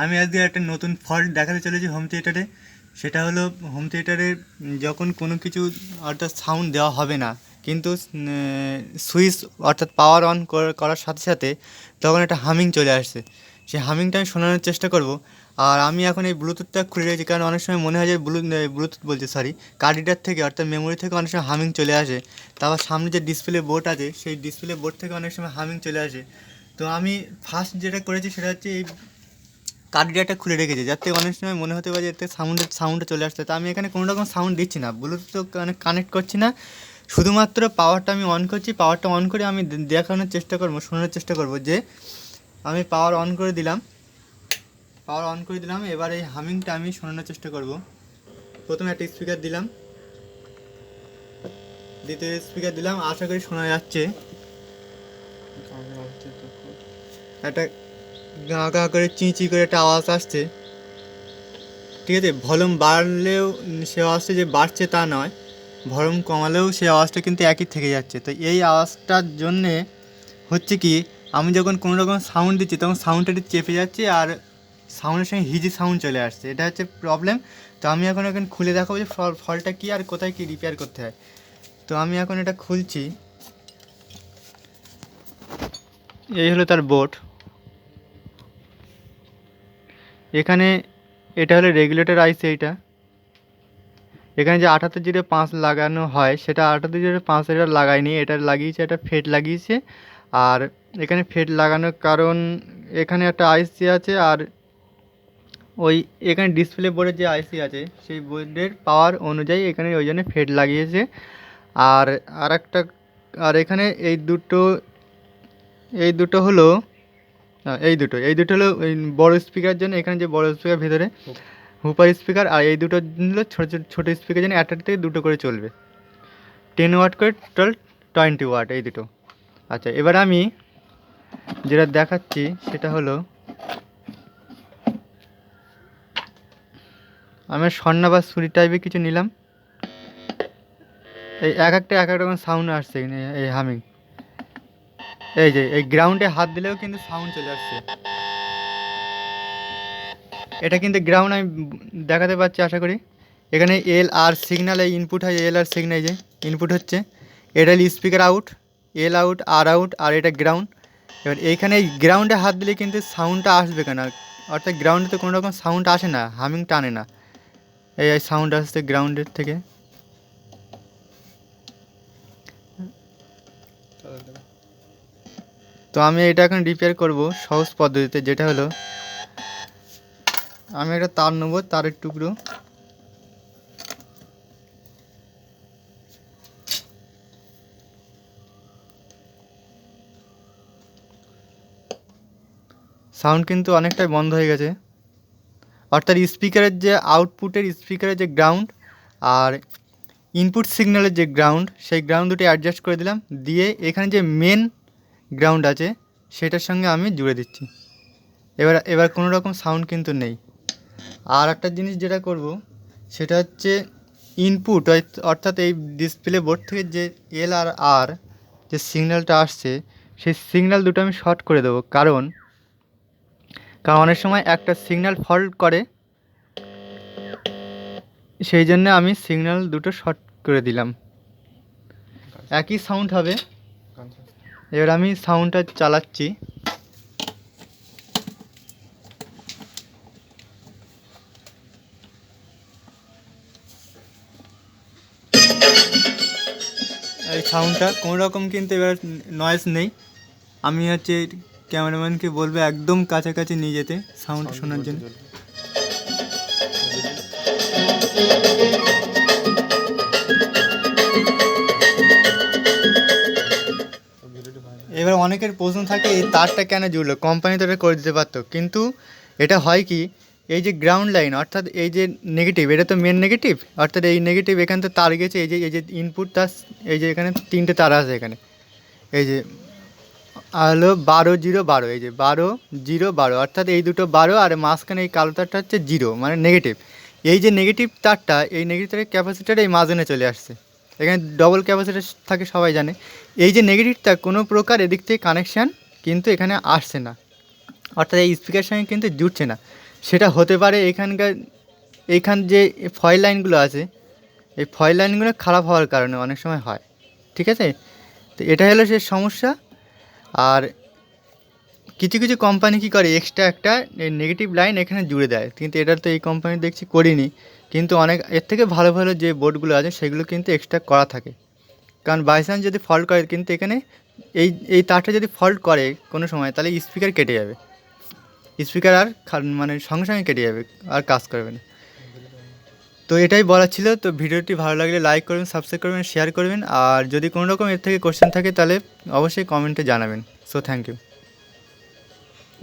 আমি আজকে একটা নতুন ফল্ট দেখাতে চলেছি হোম থিয়েটারে। সেটা হলো হোম থিয়েটারে যখন কোনো কিছু অর্থাৎ সাউন্ড দেওয়া হবে না, কিন্তু সুইচ অর্থাৎ পাওয়ার অন করার সাথে সাথে তখন একটা হামিং চলে আসছে। সেই হামিংটা আমি শোনানোর চেষ্টা করব। আর আমি এখন এই ব্লুটুথটা খুলে রেখেছি, কারণ অনেক সময় মনে হয় যে ব্লুটুথ বলছি সরি, কার্ড রিডার থেকে অর্থাৎ মেমোরি থেকে অনেক সময় হামিং চলে আসে। তারপর সামনে যে ডিসপ্লে বোর্ড আছে সেই ডিসপ্লে বোর্ড থেকে অনেক সময় হামিং চলে আসে। তো আমি ফার্স্ট যেটা করেছি সেটা হচ্ছে এই কার্ডিয়াটা খুলে রেখেছি, যাতে অনেক সময় মনে হতে পারে যাতে সাউন্ডটা চলে আসছে। তো আমি এখানে কোনো রকম সাউন্ড দিচ্ছি না, ব্লুটুথ কানেক্ট করছি না, শুধুমাত্র পাওয়ারটা আমি অন করছি। পাওয়ারটা অন করে আমি দেখানোর চেষ্টা করবো, শোনানোর চেষ্টা করবো যে আমি পাওয়ার অন করে দিলাম। এবার এই হামিংটা আমি শোনানোর চেষ্টা করব। প্রথমে একটা স্পিকার দিলাম, দ্বিতীয় স্পিকার দিলাম, আশা করি শোনা যাচ্ছে। একটা গা গা করে চিঁ করে একটা আওয়াজ আসছে, ঠিক আছে। ভলিউম বাড়লেও সে আওয়াজটা যে বাড়ছে তা নয়, ভলিউম কমালেও সে আওয়াজটা কিন্তু একই থেকে যাচ্ছে। তো এই আওয়াজটার জন্যে হচ্ছে কি, আমি যখন কোনো রকম সাউন্ড দিচ্ছি তখন সাউন্ডটা একটু চেপে যাচ্ছে আর সাউন্ডের সঙ্গে হিজি সাউন্ড চলে আসছে, এটা হচ্ছে প্রবলেম। তো আমি এখন খুলে দেখাবো যে ফলটা কী আর কোথায় কী রিপেয়ার করতে হয়। তো আমি এখন এটা খুলছি। এই হলো তার বোর্ড। এখানে এটা হলো রেগুলেটর আইসি। এখানে যে 7805 লাগানো হয় সেটা 7805 এটা লাগায়নি, এটা লাগিয়েছে, এটা ফেড লাগিয়েছে। আর এখানে ফেড লাগানোর কারণ, এখানে একটা আইসি আছে আর ওই এখানে ডিসপ্লে বোর্ডের যে আইসি আছে সেই বোর্ডের পাওয়ার অনুযায়ী এখানে ওই জন্য ফেড লাগিয়েছে। আর আর একটা, আর এখানে এই দুটো হলো এই দুটো হলো ওই বড় স্পিকার জন্য। এখানে যে বড় স্পিকার ভেতরে হুপার স্পিকার, আর এই দুটো হলো ছোটো স্পিকার জন্য, একটা থেকে দুটো করে চলবে, 10 ওয়াট করে, টোটাল 20 ওয়াট এই দুটো। আচ্ছা, এবার আমি যেটা দেখাচ্ছি সেটা হলো আমি স্বর্ণা বা ছুরি টাইপের কিছু নিলাম। এই এক একটা রকম সাউন্ড আসছে এই হামিং। এই যে এই গ্রাউন্ডে হাত দিলেও কিন্তু সাউন্ড চলে আসছে। এটা কিন্তু গ্রাউন্ড আমি দেখাতে পারছি আশা করি। এখানে এল আর সিগন্যাল, এই ইনপুট হয়, এল আর সিগন্যাল যে ইনপুট হচ্ছে, এটা স্পিকার আউট, এল আউট, আর আউট, আর এটা গ্রাউন্ড। এবার এইখানে গ্রাউন্ডে হাত দিলে কিন্তু সাউন্ডটা আসবে কেন, অর্থাৎ গ্রাউন্ডে তো কোনো রকম সাউন্ড আসে না, হামিং টানে না, এই সাউন্ড আসছে গ্রাউন্ডের থেকে। তো আমি এটা এখন রিপেয়ার করব সহজ পদ্ধতিতে, যেটা হলো আমি একটা তার নেবো, তারের টুকরো, সাউন্ড কিন্তু অনেকটাই বন্ধ হয়ে গেছে। অর্থাৎ স্পিকারের যে আউটপুটের স্পিকারের যে গ্রাউন্ড আর ইনপুট সিগন্যালের যে গ্রাউন্ড, সেই গ্রাউন্ড দুটি অ্যাডজাস্ট করে দিলাম, দিয়ে এখানে যে মেন গ্রাউন্ড আছে সেটার সঙ্গে আমি জুড়ে দিচ্ছি। এবার কোনো রকম সাউন্ড কিন্তু নেই। আর একটা জিনিস যেটা করব সেটা হচ্ছে ইনপুট, অর্থাৎ এই ডিসপ্লে বোর্ড থেকে যে এল আর আর যে সিগন্যালটা আসছে সেই সিগন্যাল দুটো আমি শর্ট করে দেবো। কারণ অনেক সময় একটা সিগন্যাল ফল্ট করে, সেই জন্য আমি সিগন্যাল দুটো শর্ট করে দিলাম। একই সাউন্ড হবে। এবার আমি সাউন্ডটা চালাচ্ছি। এই সাউন্ডটা কোনো রকম কিন্তু এবার নয়েজ নেই। আমি হচ্ছে ক্যামেরাম্যানকে বলবো একদম কাছাকাছি নিয়ে যেতে সাউন্ড শোনার জন্য। এবার অনেকের প্রশ্ন থাকে এই তারটা কেন জুড়লো, কোম্পানি তো এটা করে দিতে পারতো। কিন্তু এটা হয় কি, এই যে গ্রাউন্ড লাইন অর্থাৎ এই যে নেগেটিভ, এটা তো মেন নেগেটিভ, অর্থাৎ এই নেগেটিভ এখান থেকে তার গেছে, এই যে ইনপুট তার, এই যে এখানে 3টে তার আছে এখানে, এই যে হলো 12 0 12, এই যে 12 0 12, অর্থাৎ এই দুটো 12 আর মাঝখানে এই কালো তারটা হচ্ছে 0 মানে নেগেটিভ। এই যে নেগেটিভ তারটা, এই নেগেটিভ তারের ক্যাপাসিটার এই মাঝখানে চলে আসছে, এখানে ডবল ক্যাপাসিটার থাকে সবাই জানে। এই যে নেগেটিভটা কোনো প্রকার এদিক থেকে কানেকশান কিন্তু এখানে আসছে না, অর্থাৎ এই স্পিকারের সঙ্গে কিন্তু জুটছে না। সেটা হতে পারে এইখান যে ফয়েল লাইনগুলো আছে, এই ফয়েল লাইনগুলো খারাপ হওয়ার কারণে অনেক সময় হয়। ঠিক আছে, তো এটা হলো সে সমস্যা। আর কিছু কিছু কোম্পানি কী করে, এক্সট্রা একটা নেগেটিভ লাইন এখানে জুড়ে দেয়, কিন্তু এটা তো এই কোম্পানি দেখছি করিনি। কিন্তু অনেক এর থেকে ভালো ভালো যে বোর্ডগুলো আছে সেগুলো কিন্তু এক্সট্রা করা থাকে। কারণ বাই চান্স যদি ফল্ট করে, কিন্তু এখানে এই এই তারটা যদি ফল্ট করে কোনো সময়, তাহলে স্পিকার কেটে যাবে। স্পিকার আর মানে সঙ্গে সঙ্গে কেটে যাবে, আর কাজ করবে না। তো এটাই বলার ছিল। তো ভিডিওটি ভালো লাগলে লাইক করবেন, সাবস্ক্রাইব করবেন, শেয়ার করবেন। আর যদি কোনো রকম এর থেকে কোশ্চেন থাকে তাহলে অবশ্যই কমেন্টে জানাবেন। So thank you.